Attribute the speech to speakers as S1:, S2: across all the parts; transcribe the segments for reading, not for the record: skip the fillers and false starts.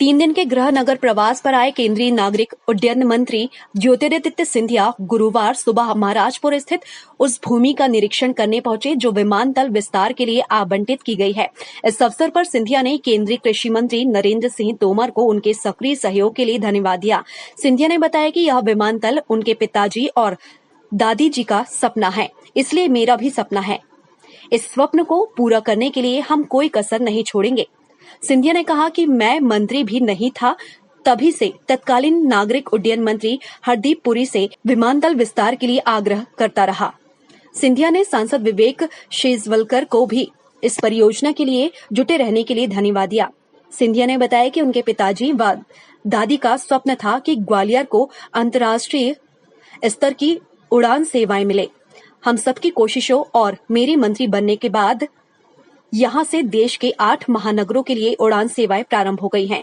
S1: 3 दिन के गृह नगर प्रवास पर आए केंद्रीय नागरिक उड्डयन मंत्री ज्योतिरादित्य सिंधिया गुरुवार सुबह महाराजपुर स्थित उस भूमि का निरीक्षण करने पहुंचे जो विमानतल विस्तार के लिए आवंटित की गई है। इस अवसर पर सिंधिया ने केंद्रीय कृषि मंत्री नरेंद्र सिंह तोमर को उनके सक्रिय सहयोग के लिए धन्यवाद दिया। सिंधिया ने बताया कि यह विमानतल उनके पिताजी और दादी जी का सपना है, इसलिए मेरा भी सपना है। इस स्वप्न को पूरा करने के लिए हम कोई कसर नहीं छोड़ेंगे। सिंधिया ने कहा कि मैं मंत्री भी नहीं था, तभी से तत्कालीन नागरिक उड्डयन मंत्री हरदीप पुरी से विमानतल विस्तार के लिए आग्रह करता रहा। सिंधिया ने सांसद विवेक शेजवलकर को भी इस परियोजना के लिए जुटे रहने के लिए धन्यवाद दिया। सिंधिया ने बताया कि उनके पिताजी व दादी का स्वप्न था कि ग्वालियर को अंतर्राष्ट्रीय स्तर की उड़ान सेवाएं मिले। हम सबकी कोशिशों और मेरे मंत्री बनने के बाद यहां से देश के 8 महानगरों के लिए उड़ान सेवाएं प्रारंभ हो गई हैं।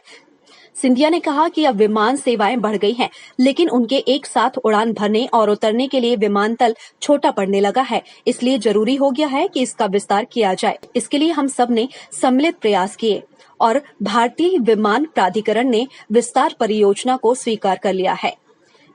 S1: सिंधिया ने कहा कि अब विमान सेवाएं बढ़ गई हैं, लेकिन उनके एक साथ उड़ान भरने और उतरने के लिए विमानतल छोटा पड़ने लगा है, इसलिए जरूरी हो गया है कि इसका विस्तार किया जाए। इसके लिए हम सब ने सम्मिलित प्रयास किए और भारतीय विमान प्राधिकरण ने विस्तार परियोजना को स्वीकार कर लिया है।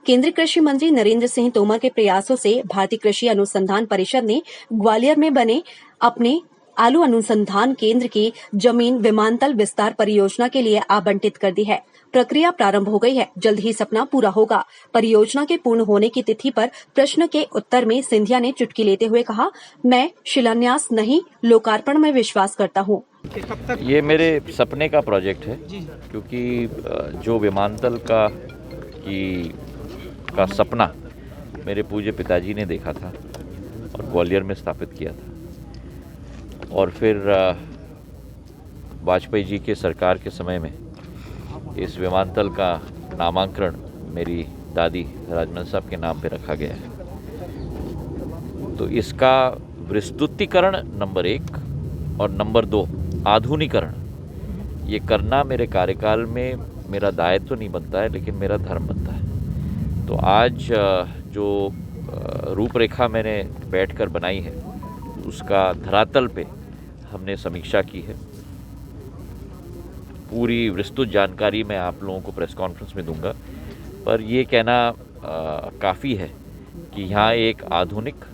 S1: केंद्रीय कृषि मंत्री नरेंद्र सिंह तोमर के प्रयासों से भारतीय कृषि अनुसंधान परिषद ने ग्वालियर में बने अपने आलू अनुसंधान केंद्र की जमीन विमानतल विस्तार परियोजना के लिए आवंटित कर दी है। प्रक्रिया प्रारंभ हो गई है, जल्द ही सपना पूरा होगा। परियोजना के पूर्ण होने की तिथि पर प्रश्न के उत्तर में सिंधिया ने चुटकी लेते हुए कहा, मैं शिलान्यास नहीं, लोकार्पण में विश्वास करता हूँ।
S2: ये मेरे सपने का प्रोजेक्ट है, क्योंकि जो विमानतल का सपना मेरे पूज्य पिताजी ने देखा था और ग्वालियर में स्थापित किया था, और फिर वाजपेयी जी के सरकार के समय में इस विमानतल का नामांकन मेरी दादी राजमन साहब के नाम पे रखा गया है। तो इसका विस्तृतीकरण नंबर 1 और नंबर 2 आधुनिकीकरण, ये करना मेरे कार्यकाल में मेरा दायित्व तो नहीं बनता है, लेकिन मेरा धर्म बनता है। तो आज जो रूपरेखा मैंने बैठकर बनाई है, उसका धरातल पे हमने समीक्षा की है। पूरी विस्तृत जानकारी मैं आप लोगों को प्रेस कॉन्फ्रेंस में दूंगा, पर ये कहना काफ़ी है कि यहाँ एक आधुनिक,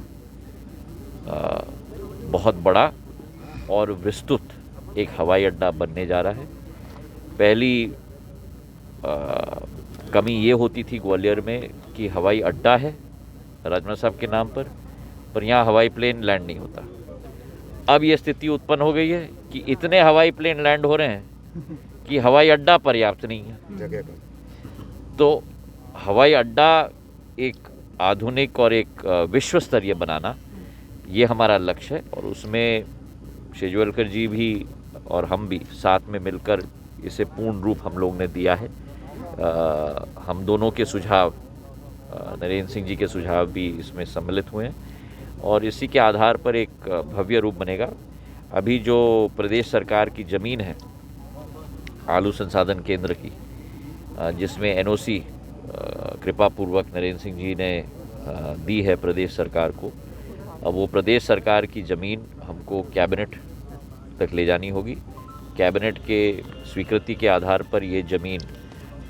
S2: बहुत बड़ा और विस्तृत एक हवाई अड्डा बनने जा रहा है। पहली कमी ये होती थी ग्वालियर में कि हवाई अड्डा है राजमा साहब के नाम पर यहाँ हवाई प्लेन लैंड नहीं होता। अब ये स्थिति उत्पन्न हो गई है कि इतने हवाई प्लेन लैंड हो रहे हैं कि हवाई अड्डा पर्याप्त नहीं है। तो हवाई अड्डा एक आधुनिक और एक विश्व स्तरीय बनाना, ये हमारा लक्ष्य है, और उसमें शेजवलकर जी भी और हम भी साथ में मिलकर इसे पूर्ण रूप हम लोग ने दिया है। हम दोनों के सुझाव, नरेंद्र सिंह जी के सुझाव भी इसमें सम्मिलित हुए हैं, और इसी के आधार पर एक भव्य रूप बनेगा। अभी जो प्रदेश सरकार की ज़मीन है आलू संसाधन केंद्र की, जिसमें एनओसी कृपापूर्वक नरेंद्र सिंह जी ने दी है प्रदेश सरकार को, अब वो प्रदेश सरकार की ज़मीन हमको कैबिनेट तक ले जानी होगी। कैबिनेट के स्वीकृति के आधार पर ये ज़मीन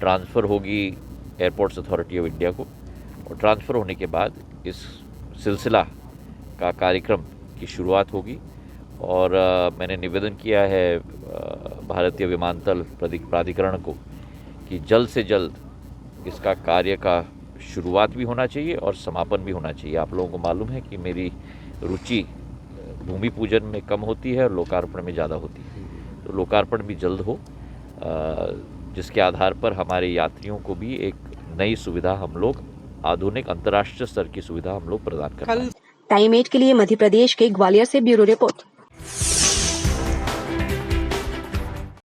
S2: ट्रांसफ़र होगी एयरपोर्ट्स अथॉरिटी ऑफ इंडिया को, और ट्रांसफ़र होने के बाद इस सिलसिला का कार्यक्रम की शुरुआत होगी। और मैंने निवेदन किया है भारतीय विमानतल प्राधिकरण को कि जल्द से जल्द इसका कार्य का शुरुआत भी होना चाहिए और समापन भी होना चाहिए। आप लोगों को मालूम है कि मेरी रुचि भूमि पूजन में कम होती है और लोकार्पण में ज़्यादा होती है। तो लोकार्पण भी जल्द हो, जिसके आधार पर हमारे यात्रियों को भी एक नई सुविधा हम लोग, आधुनिक अंतर्राष्ट्रीय स्तर की सुविधा हम लोग प्रदान करें।
S1: टाइम 8 के लिए मध्य प्रदेश के ग्वालियर से ब्यूरो रिपोर्ट।